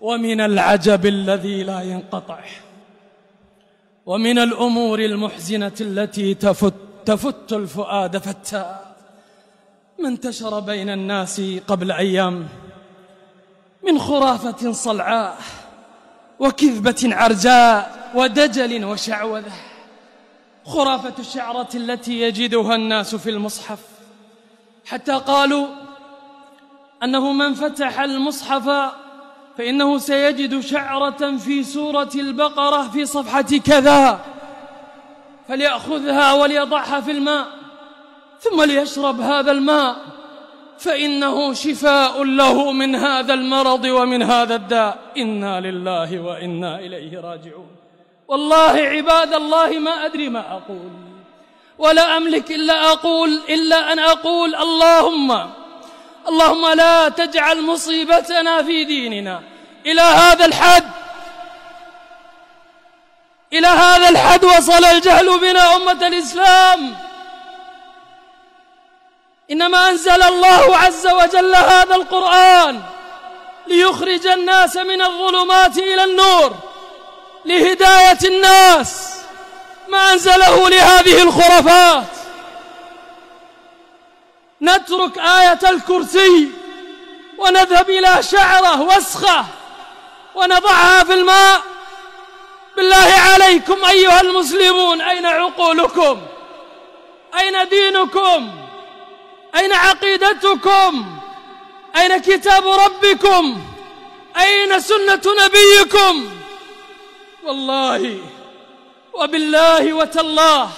ومن العجب الذي لا ينقطع، ومن الأمور المحزنة التي تفت الفؤاد فتا، ما انتشر بين الناس قبل أيام من خرافة صلعاء وكذبة عرجاء ودجل وشعوذة. خرافة الشعرة التي يجدها الناس في المصحف، حتى قالوا أنه من فتح المصحف فإنه سيجد شعرة في سورة البقرة في صفحة كذا، فليأخذها وليضعها في الماء ثم ليشرب هذا الماء فإنه شفاء له من هذا المرض ومن هذا الداء. إنا لله وإنا إليه راجعون. والله عباد الله ما أدري ما أقول، ولا أملك إلا أن أقول اللهم لا تجعل مصيبتنا في ديننا. إلى هذا الحد وصل الجهل بنا أمة الإسلام. إنما أنزل الله عز وجل هذا القرآن ليخرج الناس من الظلمات إلى النور، لهداية الناس، ما أنزله لهذه الخرافات. نترك آية الكرسي ونذهب إلى شعرة وسخة ونضعها في الماء؟ بالله عليكم أيها المسلمون، أين عقولكم؟ أين دينكم؟ أين عقيدتكم؟ أين كتاب ربكم؟ أين سنة نبيكم؟ والله وبالله وتالله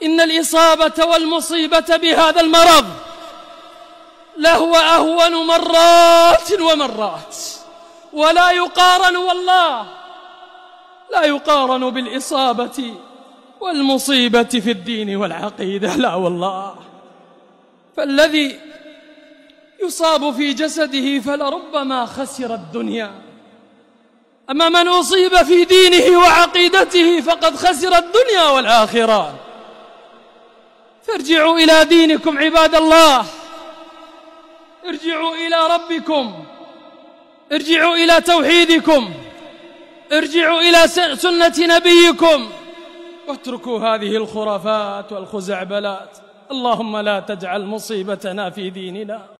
إن الإصابة والمصيبة بهذا المرض لهو أهون مرات ومرات، ولا يقارن، والله لا يقارن بالإصابة والمصيبة في الدين والعقيدة، لا والله. فالذي يصاب في جسده فلربما خسر الدنيا، أما من أصيب في دينه وعقيدته فقد خسر الدنيا والآخرة. فارجعوا إلى دينكم عباد الله، ارجعوا إلى ربكم، ارجعوا إلى توحيدكم، ارجعوا إلى سنة نبيكم، واتركوا هذه الخرافات والخزعبلات. اللهم لا تجعل مصيبتنا في ديننا.